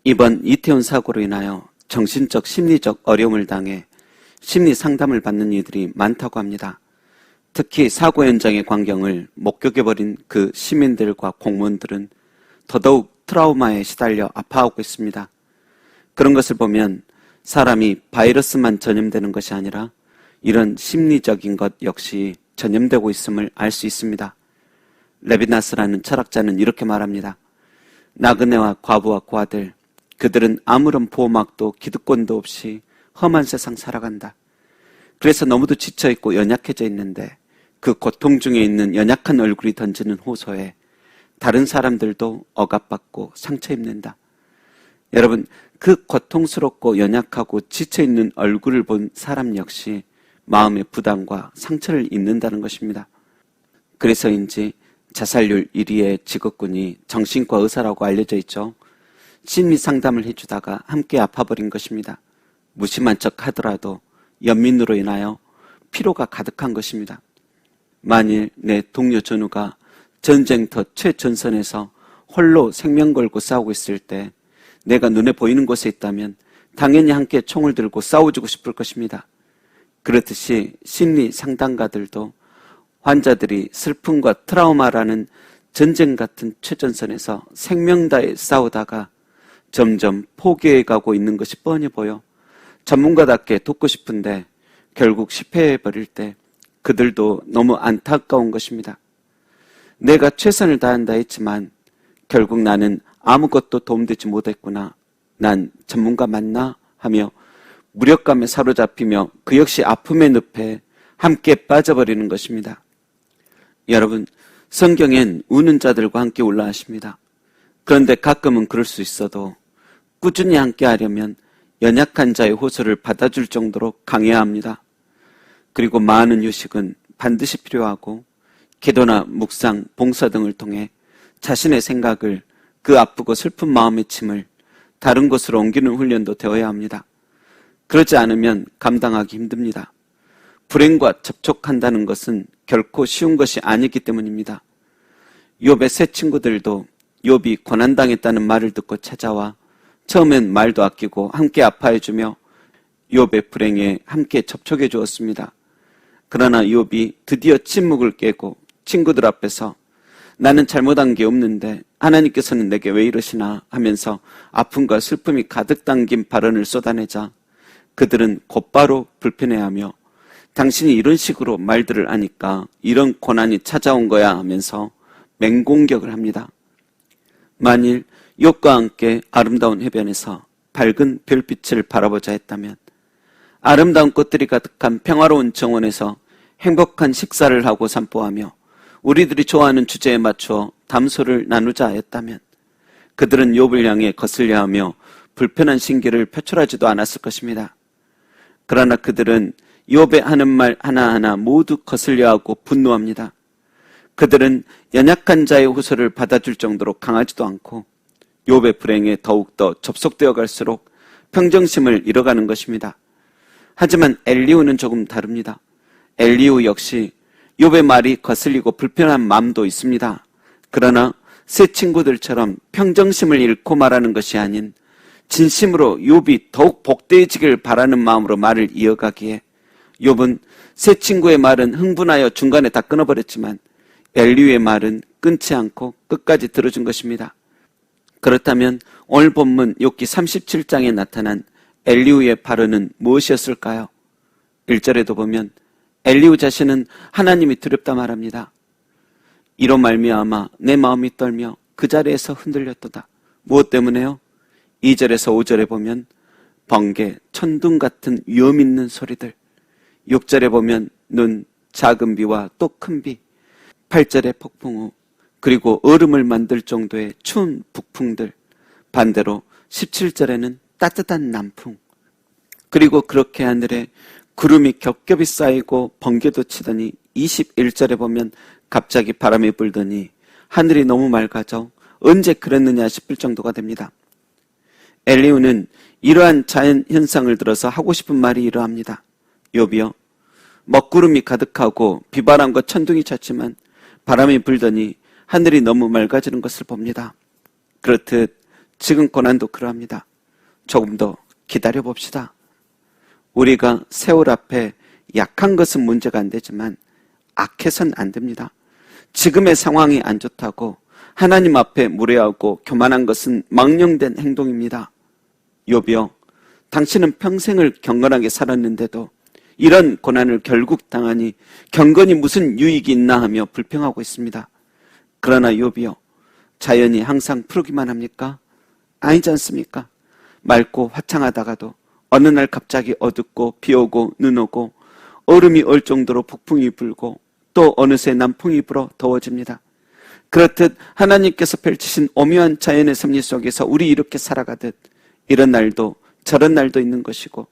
이번 이태원 사고로 인하여 정신적, 심리적 어려움을 당해 심리 상담을 받는 이들이 많다고 합니다. 특히 사고 현장의 광경을 목격해버린 그 시민들과 공무원들은 더더욱 트라우마에 시달려 아파하고 있습니다. 그런 것을 보면 사람이 바이러스만 전염되는 것이 아니라 이런 심리적인 것 역시 전염되고 있음을 알 수 있습니다. 레비나스라는 철학자는 이렇게 말합니다. 나그네와 과부와 고아들, 그들은 아무런 보호막도 기득권도 없이 험한 세상 살아간다. 그래서 너무도 지쳐있고 연약해져 있는데 그 고통 중에 있는 연약한 얼굴이 던지는 호소에 다른 사람들도 억압받고 상처 입는다. 여러분, 그 고통스럽고 연약하고 지쳐있는 얼굴을 본 사람 역시 마음의 부담과 상처를 입는다는 것입니다. 그래서인지 자살률 1위의 직업군이 정신과 의사라고 알려져 있죠. 심리 상담을 해주다가 함께 아파버린 것입니다. 무심한 척 하더라도 연민으로 인하여 피로가 가득한 것입니다. 만일 내 동료 전우가 전쟁터 최전선에서 홀로 생명 걸고 싸우고 있을 때 내가 눈에 보이는 곳에 있다면 당연히 함께 총을 들고 싸워주고 싶을 것입니다. 그렇듯이 심리 상담가들도 환자들이 슬픔과 트라우마라는 전쟁 같은 최전선에서 생명 다해 싸우다가 점점 포기해가고 있는 것이 뻔히 보여 전문가답게 돕고 싶은데 결국 실패해버릴 때 그들도 너무 안타까운 것입니다. 내가 최선을 다한다 했지만 결국 나는 아무것도 도움되지 못했구나. 난 전문가 맞나? 하며 무력감에 사로잡히며 그 역시 아픔의 늪에 함께 빠져버리는 것입니다. 여러분, 성경엔 우는 자들과 함께 올라 하십니다. 그런데 가끔은 그럴 수 있어도 꾸준히 함께 하려면 연약한 자의 호소를 받아줄 정도로 강해야 합니다. 그리고 많은 휴식은 반드시 필요하고 기도나 묵상, 봉사 등을 통해 자신의 생각을 그 아프고 슬픈 마음의 짐을 다른 곳으로 옮기는 훈련도 되어야 합니다. 그렇지 않으면 감당하기 힘듭니다. 불행과 접촉한다는 것은 결코 쉬운 것이 아니기 때문입니다. 욥의 세 친구들도 욥이 고난당했다는 말을 듣고 찾아와 처음엔 말도 아끼고 함께 아파해주며 욥의 불행에 함께 접촉해 주었습니다. 그러나 욥이 드디어 침묵을 깨고 친구들 앞에서 나는 잘못한 게 없는데 하나님께서는 내게 왜 이러시나 하면서 아픔과 슬픔이 가득 담긴 발언을 쏟아내자 그들은 곧바로 불편해하며 당신이 이런 식으로 말들을 하니까 이런 고난이 찾아온 거야 하면서 맹공격을 합니다. 만일 욥과 함께 아름다운 해변에서 밝은 별빛을 바라보자 했다면 아름다운 꽃들이 가득한 평화로운 정원에서 행복한 식사를 하고散歩하며 우리들이 좋아하는 주제에 맞추어 담소를 나누자 했다면 그들은 욥을 향해 거슬려하며 불편한 신기를 표출하지도 않았을 것입니다. 그러나 그들은 욥의 하는 말 하나하나 모두 거슬려하고 분노합니다. 그들은 연약한 자의 호소를 받아줄 정도로 강하지도 않고 욥의 불행에 더욱더 접속되어 갈수록 평정심을 잃어가는 것입니다. 하지만 엘리후는 조금 다릅니다. 엘리후 역시 욥의 말이 거슬리고 불편한 마음도 있습니다. 그러나 세 친구들처럼 평정심을 잃고 말하는 것이 아닌 진심으로 욥이 더욱 복되어지길 바라는 마음으로 말을 이어가기에 욥은 세 친구의 말은 흥분하여 중간에 다 끊어버렸지만 엘리후의 말은 끊지 않고 끝까지 들어준 것입니다. 그렇다면 오늘 본문 욥기 37장에 나타난 엘리후의 발언은 무엇이었을까요? 1절에도 보면 엘리후 자신은 하나님이 두렵다 말합니다. 이로 말미암아 내 마음이 떨며 그 자리에서 흔들렸도다. 무엇 때문에요? 2절에서 5절에 보면 번개, 천둥 같은 위험 있는 소리들. 6절에 보면 눈, 작은 비와 또 큰 비. 8절에 폭풍우, 그리고 얼음을 만들 정도의 추운 북풍들. 반대로 17절에는 따뜻한 남풍. 그리고 그렇게 하늘에 구름이 겹겹이 쌓이고 번개도 치더니 21절에 보면 갑자기 바람이 불더니 하늘이 너무 맑아져 언제 그랬느냐 싶을 정도가 됩니다. 엘리후는 이러한 자연 현상을 들어서 하고 싶은 말이 이러합니다. 욥이여, 먹구름이 가득하고 비바람과 천둥이 쳤지만 바람이 불더니 하늘이 너무 맑아지는 것을 봅니다. 그렇듯 지금 고난도 그러합니다. 조금 더 기다려 봅시다. 우리가 세월 앞에 약한 것은 문제가 안 되지만 악해서는 안 됩니다. 지금의 상황이 안 좋다고 하나님 앞에 무례하고 교만한 것은 망령된 행동입니다. 욥이여, 당신은 평생을 경건하게 살았는데도 이런 고난을 결국 당하니 경건이 무슨 유익이 있나 하며 불평하고 있습니다. 그러나 욥이여, 자연이 항상 푸르기만 합니까? 아니지 않습니까? 맑고 화창하다가도 어느 날 갑자기 어둡고 비 오고 눈 오고 얼음이 얼 정도로 폭풍이 불고 또 어느새 남풍이 불어 더워집니다. 그렇듯 하나님께서 펼치신 오묘한 자연의 섭리 속에서 우리 이렇게 살아가듯 이런 날도 저런 날도 있는 것이고,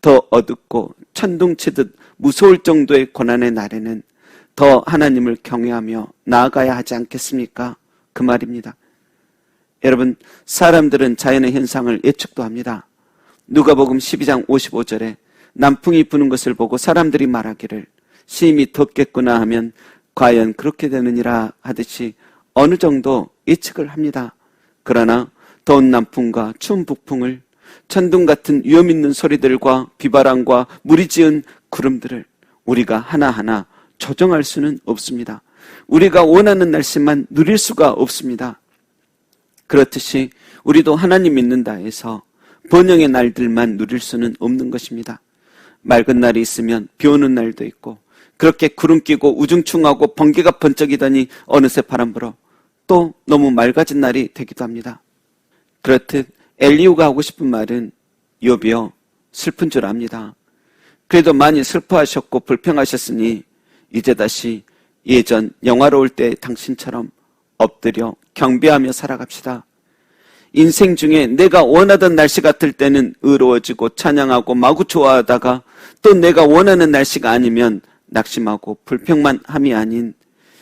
더 어둡고 천둥치듯 무서울 정도의 고난의 날에는 더 하나님을 경외하며 나아가야 하지 않겠습니까? 그 말입니다. 여러분, 사람들은 자연의 현상을 예측도 합니다. 누가복음 12장 55절에 남풍이 부는 것을 보고 사람들이 말하기를 심히 덥겠구나 하면 과연 그렇게 되느니라 하듯이 어느 정도 예측을 합니다. 그러나 더운 남풍과 추운 북풍을, 천둥 같은 위험 있는 소리들과 비바람과 물이 지은 구름들을 우리가 하나하나 조정할 수는 없습니다. 우리가 원하는 날씨만 누릴 수가 없습니다. 그렇듯이 우리도 하나님 믿는다 해서 번영의 날들만 누릴 수는 없는 것입니다. 맑은 날이 있으면 비 오는 날도 있고, 그렇게 구름 끼고 우중충하고 번개가 번쩍이더니 어느새 바람 불어 또 너무 맑아진 날이 되기도 합니다. 그렇듯 엘리후가 하고 싶은 말은 욥이여, 슬픈 줄 압니다. 그래도 많이 슬퍼하셨고 불평하셨으니 이제 다시 예전 영화로울 때 당신처럼 엎드려 경배하며 살아갑시다. 인생 중에 내가 원하던 날씨 같을 때는 의로워지고 찬양하고 마구 좋아하다가 또 내가 원하는 날씨가 아니면 낙심하고 불평만 함이 아닌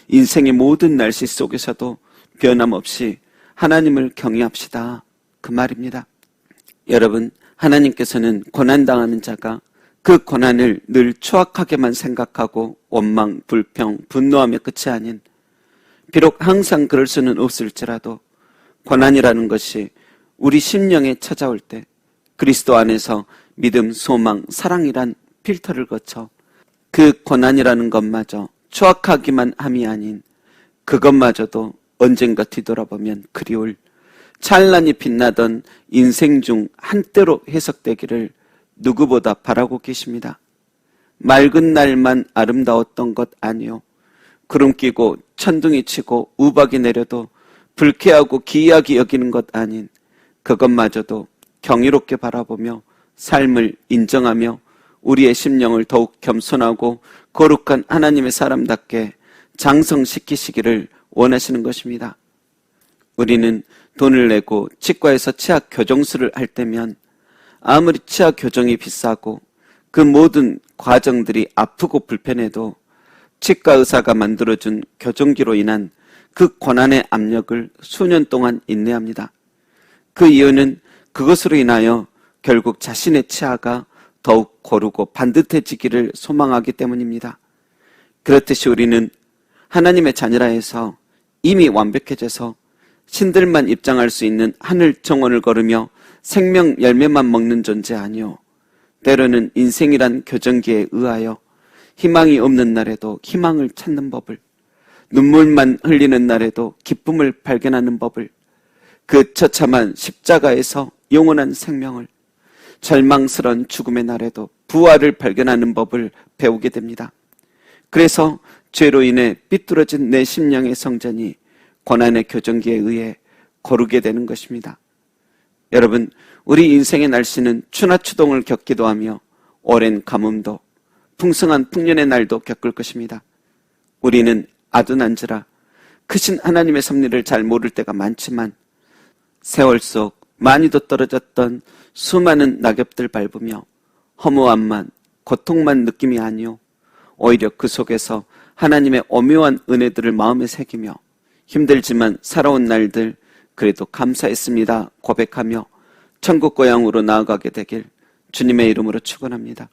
인생의 모든 날씨 속에서도 변함없이 하나님을 경외합시다. 그 말입니다. 여러분, 하나님께서는 고난당하는 자가 그 고난을 늘 추악하게만 생각하고 원망, 불평, 분노하며 끝이 아닌, 비록 항상 그럴 수는 없을지라도 고난이라는 것이 우리 심령에 찾아올 때 그리스도 안에서 믿음, 소망, 사랑이란 필터를 거쳐 그 고난이라는 것마저 추악하기만 함이 아닌 그것마저도 언젠가 뒤돌아보면 그리울 찬란히 빛나던 인생 중 한때로 해석되기를 누구보다 바라고 계십니다. 맑은 날만 아름다웠던 것 아니요, 구름 끼고 천둥이 치고 우박이 내려도 불쾌하고 기이하게 여기는 것 아닌 그것마저도 경이롭게 바라보며 삶을 인정하며 우리의 심령을 더욱 겸손하고 거룩한 하나님의 사람답게 장성시키시기를 원하시는 것입니다. 우리는 돈을 내고 치과에서 치아 교정술을 할 때면 아무리 치아 교정이 비싸고 그 모든 과정들이 아프고 불편해도 치과 의사가 만들어준 교정기로 인한 그 고난의 압력을 수년 동안 인내합니다. 그 이유는 그것으로 인하여 결국 자신의 치아가 더욱 고르고 반듯해지기를 소망하기 때문입니다. 그렇듯이 우리는 하나님의 자녀라 해서 이미 완벽해져서 신들만 입장할 수 있는 하늘 정원을 걸으며 생명 열매만 먹는 존재 아니요, 때로는 인생이란 교정기에 의하여 희망이 없는 날에도 희망을 찾는 법을, 눈물만 흘리는 날에도 기쁨을 발견하는 법을, 그 처참한 십자가에서 영원한 생명을, 절망스러운 죽음의 날에도 부활을 발견하는 법을 배우게 됩니다. 그래서 죄로 인해 삐뚤어진 내 심령의 성전이 고난의 교정기에 의해 거르게 되는 것입니다. 여러분, 우리 인생의 날씨는 추나추동을 겪기도 하며 오랜 가뭄도 풍성한 풍년의 날도 겪을 것입니다. 우리는 아둔한지라 크신 하나님의 섭리를 잘 모를 때가 많지만 세월 속 많이도 떨어졌던 수많은 낙엽들 밟으며 허무함만, 고통만 느낌이 아니오, 오히려 그 속에서 하나님의 오묘한 은혜들을 마음에 새기며 힘들지만 살아온 날들 그래도 감사했습니다 고백하며 천국 고향으로 나아가게 되길 주님의 이름으로 축원합니다.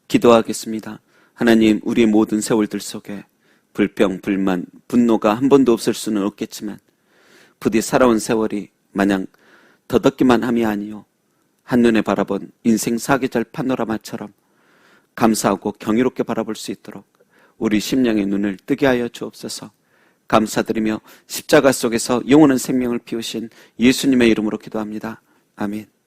기도하겠습니다. 하나님, 우리의 모든 세월들 속에 불평, 불만, 분노가 한 번도 없을 수는 없겠지만 부디 살아온 세월이 마냥 더듬기만 함이 아니요 한눈에 바라본 인생 사계절 파노라마처럼 감사하고 경이롭게 바라볼 수 있도록 우리 심령의 눈을 뜨게 하여 주옵소서. 감사드리며 십자가 속에서 영원한 생명을 피우신 예수님의 이름으로 기도합니다. 아멘.